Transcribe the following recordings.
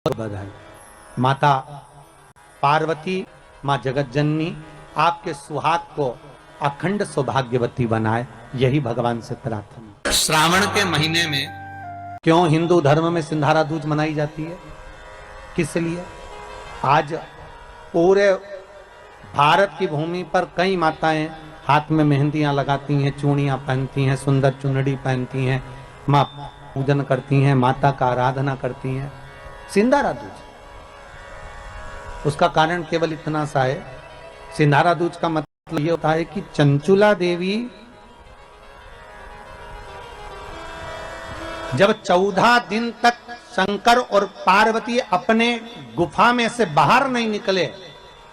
बधाई। माता पार्वती, माँ जगत जननी आपके सुहाग को अखंड सौभाग्यवती बनाए, यही भगवान से प्रार्थना। श्रावण के महीने में क्यों हिंदू धर्म में सिंधारा दूज मनाई जाती है? किस लिए? आज पूरे भारत की भूमि पर कई माताएं हाथ में मेहंदियां लगाती हैं, चूड़ियां पहनती हैं, सुंदर चुनरी पहनती हैं, माँ पूजन करती हैं, माता का आराधना करती हैं। सिंधारा दूज, उसका कारण केवल इतना सा है, सिंधारा दूज का मतलब ये होता है कि चंचुला देवी जब 14 दिन तक शंकर और पार्वती अपने गुफा में से बाहर नहीं निकले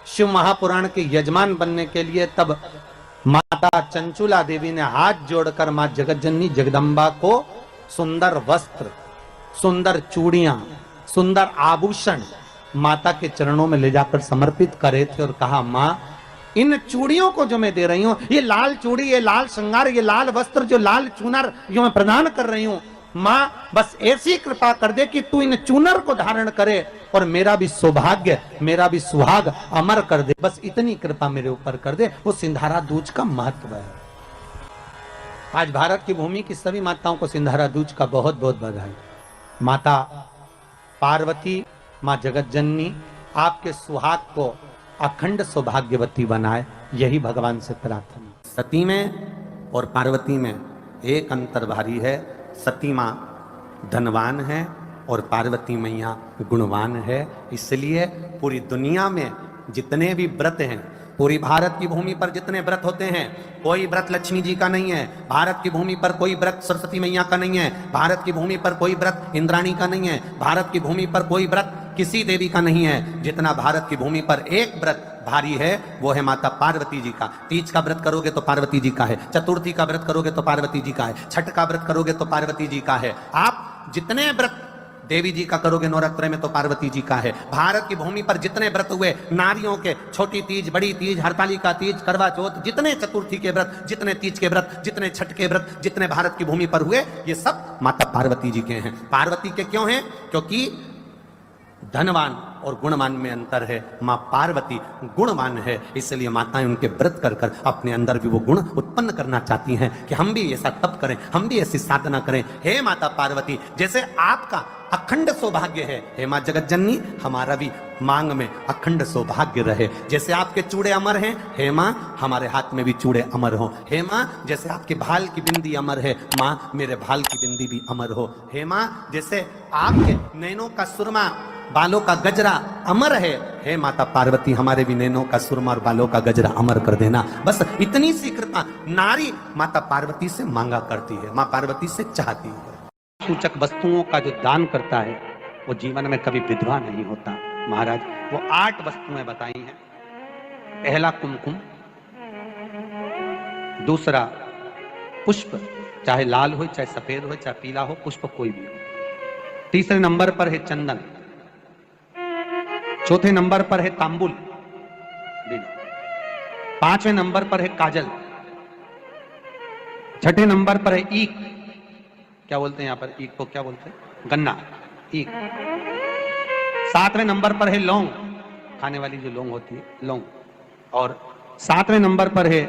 शिव महापुराण के यजमान बनने के लिए, तब माता चंचुला देवी ने हाथ जोड़कर मां जगतजननी जगदम्बा को सुंदर वस्त्र, सुंदर चूड़ियां, सुंदर आभूषण माता के चरणों में ले जाकर समर्पित करे थे और कहा, मां इन चूड़ियों को जो मैं दे रही हूं, ये लाल चूड़ी, ये लाल श्रृंगार, ये लाल वस्त्र, जो लाल चूनर जो मैं प्रदान कर रही हूं, मां बस ऐसी कृपा कर दे कि तू इन चूनर को धारण करे और मेरा भी सौभाग्य, मेरा भी सुहाग अमर कर दे, बस इतनी कृपा मेरे ऊपर कर दे। वो सिंधारा दूज का महत्व है। आज भारत की भूमि की सभी माताओं को सिंधारा दूज का बहुत बहुत बधाई। माता पार्वती, माँ जगत जननी आपके सुहाग को अखंड सौभाग्यवती बनाए, यही भगवान से प्रार्थना। सती में और पार्वती में एक अंतर भारी है। सती माँ धनवान है और पार्वती मैया गुणवान है। इसलिए पूरी दुनिया में जितने भी व्रत हैं, पूरी भारत की भूमि पर जितने व्रत होते हैं, कोई व्रत लक्ष्मी जी का नहीं है, भारत की भूमि पर कोई व्रत सरस्वती मैया का नहीं है, भारत की भूमि पर कोई व्रत इंद्राणी का नहीं है, भारत की भूमि पर कोई व्रत किसी देवी का नहीं है। जितना भारत की भूमि पर एक व्रत भारी है वो है माता पार्वती जी का। तीज का व्रत करोगे तो पार्वती जी का है, चतुर्थी का व्रत करोगे तो पार्वती जी का है, छठ का व्रत करोगे तो पार्वती जी का है। आप जितने व्रत देवी जी का करोगे नवरात्र में तो पार्वती जी का है। भारत की भूमि पर जितने व्रत हुए नारियों के, छोटी तीज, बड़ी तीज, हरतालिका तीज, करवा चौथ, जितने चतुर्थी के व्रत, जितने तीज के व्रत, जितने छठ के व्रत, जितने भारत की भूमि पर हुए, ये सब माता पार्वती जी के हैं। पार्वती के क्यों हैं? क्योंकि धनवान और गुणवान में अंतर है। माँ पार्वती गुणवान है, इसलिए माताएं उनके व्रत कर कर अपने अंदर भी वो गुण उत्पन्न करना चाहती हैं कि हम भी ऐसा तप करें, हम भी ऐसी साधना करें। हे माता पार्वती, जैसे आपका अखंड सौभाग्य है, हे माँ जगत जननी हमारा भी मांग में अखंड सौभाग्य रहे। जैसे आपके चूड़े अमर हैं, हे माँ हमारे हाथ में भी चूड़े अमर हो। हे माँ जैसे आपके भाल की बिंदी अमर है, माँ मेरे भाल की बिंदी भी अमर हो। हे माँ जैसे आपके नैनों का सुरमा, बालों का गजरा अमर है, हे माता पार्वती हमारे भी नैनों का सुरमा और बालों का गजरा अमर कर देना। बस इतनी सी कृपा नारी माता पार्वती से मांगा करती है, माँ पार्वती से चाहती है। सूचक वस्तुओं का जो दान करता है वो जीवन में कभी विधवा नहीं होता। महाराज वो 8 वस्तुएं बताई हैं। पहला कुमकुम, दूसरा पुष्प, चाहे लाल हो, चाहे सफेद हो, चाहे पीला हो, पुष्प कोई भी हो। तीसरे नंबर पर है चंदन, चौथे नंबर पर है तांबुल, 5वें नंबर पर है काजल, छठे नंबर पर है ईख, क्या बोलते हैं यहाँ पर ईख को, क्या बोलते हैं? गन्ना, ईख। 7वें नंबर पर है लौंग, खाने वाली जो लौंग होती है, लौंग। और 7वें नंबर पर है,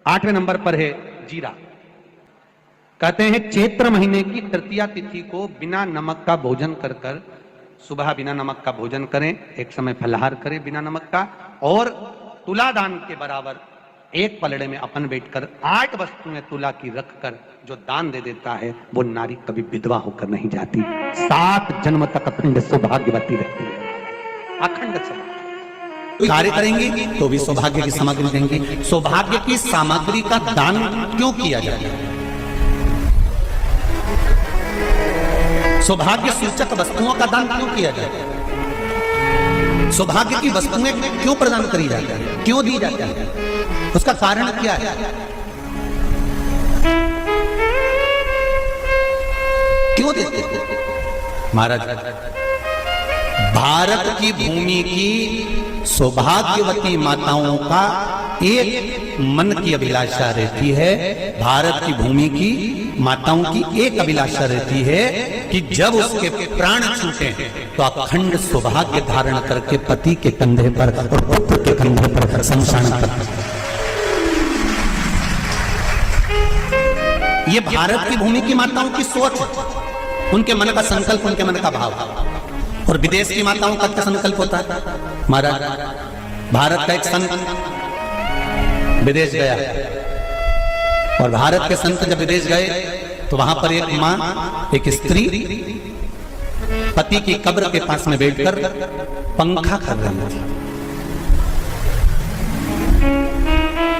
8वें नंबर पर है जीरा। कहते हैं चैत्र महीने की तृतीया तिथि को बिना नमक का भोजन कर कर, सुबह बिना नमक का भोजन करें, एक समय फलाहार करें बिना नमक का, और तुला दान के बराबर एक पलड़े में अपन बैठकर 8 वस्तुएं तुला की रख कर जो दान दे देता है, वो नारी कभी विधवा होकर नहीं जाती, 7 जन्म तक अखंड सौभाग्यवती रहती है। अखंड सौभाग्य कार्य करेंगी तो भी सौभाग्य की सामग्री देंगी। सौभाग्य की सामग्री का दान क्यों किया जाता है? सौभाग्य सूचक वस्तुओं का दान क्यों किया जाता है? सौभाग्य की वस्तुएं क्यों प्रदान करी जाती है, क्यों दी जाती है? उसका कारण क्या है? क्यों देते हैं? महाराज भारत की भूमि की सौभाग्यवती माताओं का एक मन की अभिलाषा रहती है, भारत की भूमि की माताओं की एक अभिलाषा रहती है कि जब उसके प्राण छूटे तो अखंड सौभाग्य धारण करके पति के कंधे पर और पुत्र के कंधे पर शमशान कर। ये भारत की भूमि की माताओं की सोच, उनके मन का संकल्प, उनके मन का भाव। और विदेश की माताओं का क्या संकल्प होता है? महाराज, भारत का एक संत विदेश गया और भारत के संत जब विदेश गए तो वहां पर एक मां, एक स्त्री पति की कब्र के पास में बैठकर पंखा कर रही थी।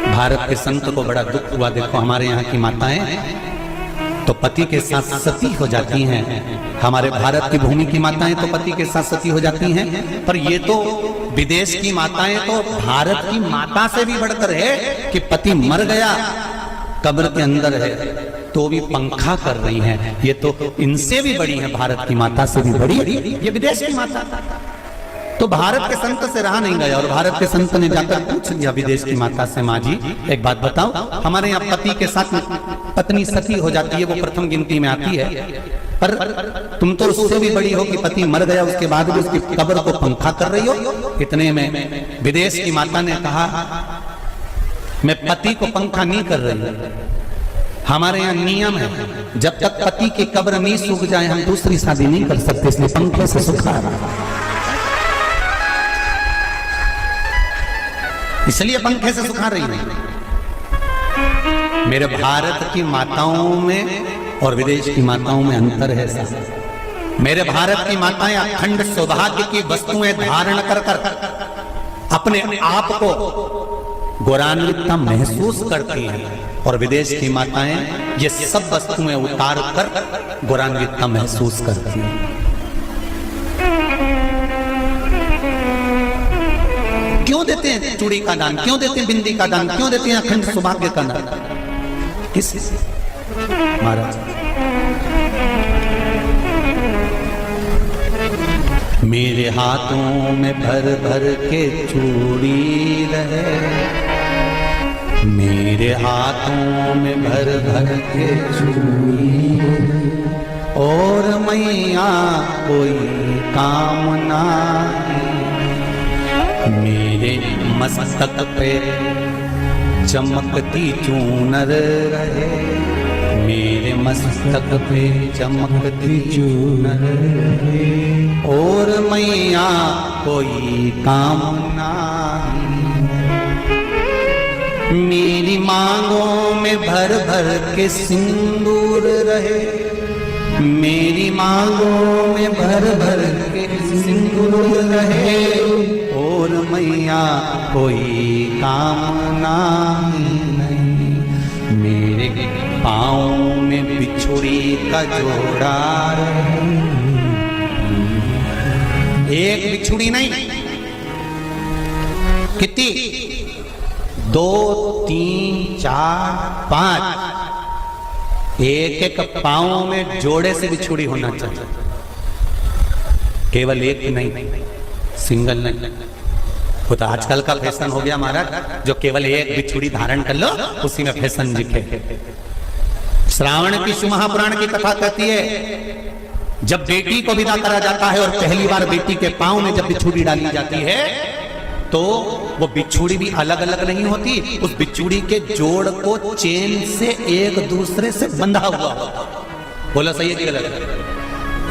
भारत के संत को बड़ा दुख हुआ, देखो हमारे यहाँ की माताएं तो पति के साथ सती हो जाती हैं, हमारे भारत की भूमि की माताएं तो पति के साथ सती हो जाती हैं, पर ये तो विदेश की माताएं तो भारत की माता से भी बढ़कर है कि पति मर गया, कब्र के अंदर है तो भी पंखा कर रही हैं। ये तो इनसे भी बड़ी है, भारत की माता से भी बड़ी ये विदेश की माता। तो भारत के संत से रहा नहीं गया और भारत के संत ने जाकर पूछ लिया विदेश की माता से, माँ जी एक बात बताओ, हमारे यहाँ पति के साथ पत्नी सती हो जाती है, वो प्रथम गिनती में आती है, पर तुम तो उससे भी बड़ी हो कि पति मर गया उसके बाद भी उसकी कब्र को पंखा कर रही हो। इतने में विदेश की माता ने कहा, मैं पति को पंखा नहीं कर रही, हमारे यहाँ नियम है जब तक पति की कब्र नहीं सूख जाए हम दूसरी शादी नहीं कर सकते, इसलिए पंखे से सुखा रहा, इसलिए पंखे से सुखा रही है। मेरे भारत की माताओं में और विदेश की माताओं में अंतर है साहब। मेरे भारत की माताएं अखंड सौभाग्य की वस्तुएं धारण कर कर अपने आप को गौरवान्वित महसूस करती हैं और विदेश की माताएं ये सब वस्तुएं उतार कर गौरवान्वित महसूस करती हैं। क्यों देते हैं चूड़ी का दान, क्यों देते हैं बिंदी का दान, क्यों देते हैं अखंड सौभाग्य का दान? किस महाराज, मेरे हाथों में भर भर के चूड़ी रहे, मेरे हाथों में भर भर के चूड़ी, और मैया कोई कामना मेरे मस्तक पे चमकती चूनर रहे, मेरे मस्तक पे चमकती चूनर रहे, और मैया कोई कामना मेरी मांगों में भर भर के सिंदूर रहे, मेरी मांगों में भर भर के सिंदूर रहे, और मैया कोई कामना नहीं, मेरे पाँव में बिछुड़ी का जोड़ा रहे, एक बिछुड़ी नहीं, कितनी, 2 3 4 5, एक एक पाँव में जोड़े से बिछुड़ी होना चाहिए, केवल एक नहीं, सिंगल नहीं। वो तो आजकल का फैशन हो गया महाराज, जो केवल एक बिछुड़ी धारण कर लो उसी में फैशन दिखे। श्रावण की शिव महापुराण की कथा कहती है जब बेटी को विदा करा जाता है और पहली बार बेटी के पांव में जब बिछुड़ी डाली जाती है तो वो बिछुड़ी भी अलग अलग नहीं होती, उस बिछुड़ी के जोड़ को चेन से एक दूसरे से बंधा हुआ होता। बोला सही है कि गलत?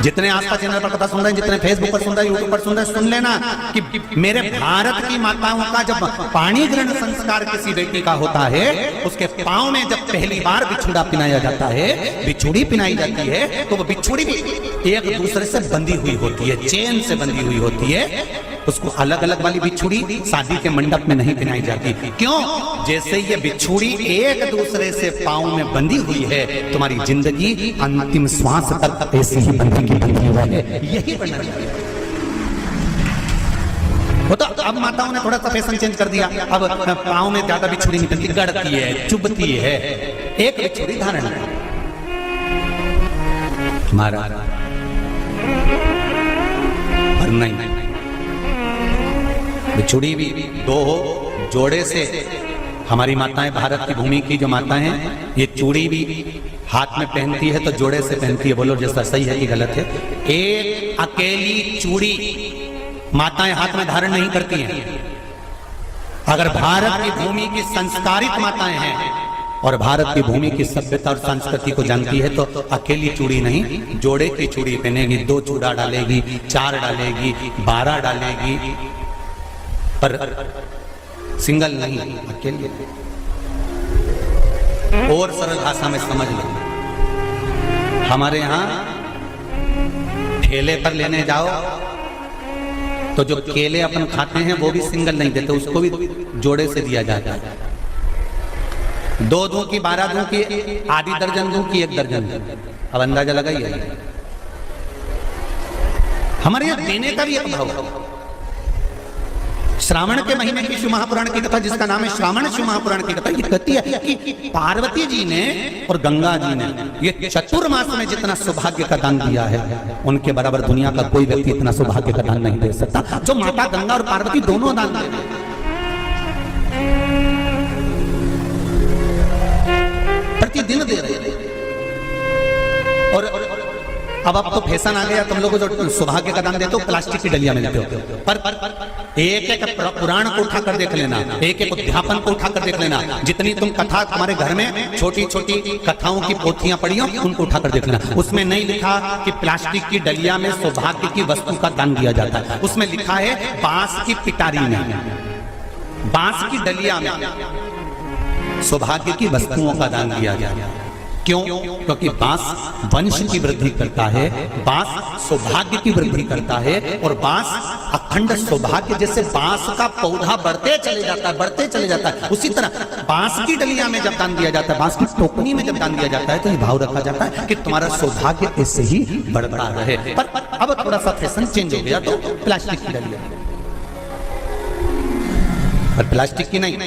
जितने आस्था चैनल पर कथा सुन रहे हैं, जितने फेसबुक पर सुन रहे हैं, यूट्यूब पर सुन रहे हैं, सुन लेना कि मेरे भारत की माताओं का जब पाणी ग्रहण संस्कार किसी बेटी का होता है, उसके पांव में जब पहली बार बिछुड़ा पिनाया जाता है, बिछुड़ी पिनाई जाती है, तो वो बिछुड़ी भी एक दूसरे से बंधी हुई होती है, चेन से बंधी हुई होती है। उसको अलग अलग वाली बिछुड़ी शादी के मंडप में नहीं पिनाई जाती। क्यों? जैसे ये बिछुड़ी एक दूसरे से पांव में बंधी हुई है, तुम्हारी जिंदगी अंतिम श्वास तक ऐसी ही बंधी है, यही बनना चाहिए। वो तो अब माताओं ने थोड़ा सा फैशन चेंज कर दिया, अब पांव में ज्यादा बिछुड़ी निकलती, गड़ती है, चुभती है, एक बिछुड़ी धारण महाराज, और नहीं, बिछुड़ी भी 2 हो, जोड़े से हमारी माताएं, भारत की भूमि की जो माताएं हैं, ये चूड़ी भी हाथ में पहनती है तो जोड़े से पहनती है। बोलो जैसा सही है कि गलत है? एक अकेली चूड़ी माताएं हाथ में धारण नहीं करती हैं। अगर भारत की भूमि की संस्कारित माताएं हैं और भारत की भूमि की सभ्यता और संस्कृति को जानती है तो अकेली चूड़ी नहीं, जोड़े की चूड़ी पहनेगी, 2 चूड़ा डालेगी, 4 डालेगी, 12 डालेगी, पर सिंगल नहीं, अकेले। और सरल भाषा में समझ लो, हमारे यहां ठेले पर लेने जाओ तो जो केले अपन खाते हैं वो भी सिंगल नहीं देते, उसको भी जोड़े से दिया जाता है। 2 दूं की, 12 दूं की, आधी दर्जन दूं की 1 दर्जन दूं। अब अंदाजा लगाइए, हमारे यहां देने का भी एक भाव है। श्रावण के महीने की शिव महापुराण की कथा, जिसका नाम है श्रावण शिव महापुराण की कथा, ये कहती है कि पार्वती जी ने और गंगा जी ने ये चतुर्मास में जितना सौभाग्य का दान दिया है, उनके बराबर दुनिया का कोई व्यक्ति इतना सौभाग्य का दान नहीं दे सकता जो माता गंगा और पार्वती दोनों दान दे। प्रतिदिन दे रहे हैं। और अब तो फैशन आ गया, तुम लोग जो सौभाग्य का दान देते हो प्लास्टिक की डलिया में देते हो, पर एक एक पुराण को उठाकर देख लेना, एक एक अध्यापन को उठाकर देख लेना, जितनी तुम कथा तुम्हारे घर में छोटी छोटी कथाओं की पोथियां पड़ी हो उनको उठाकर देख लेना, उसमें नहीं लिखा कि प्लास्टिक की डलिया में सौभाग्य की वस्तु का दान दिया जाता है। उसमें लिखा है बांस की पिटारी में, बांस की डलिया में सौभाग्य की वस्तुओं का दान दिया जाता है। क्यों? क्योंकि बांस वंश की वृद्धि करता है, बांस सौभाग्य की वृद्धि करता है, और बांस अखंड सौभाग्य, जैसे बांस का पौधा बढ़ते चले जाता है, बढ़ते चले जाता है, उसी तरह बांस की डलिया में जब दान दिया जाता है, बांस की टोकनी में जब दान दिया जाता है तो ये भाव रखा जाता है कि तुम्हारा सौभाग्य ऐसे ही बढ़ता रहे। पर अब थोड़ा सा फैशन चेंज हो गया तो प्लास्टिक की डलिया, पर प्लास्टिक की नहीं,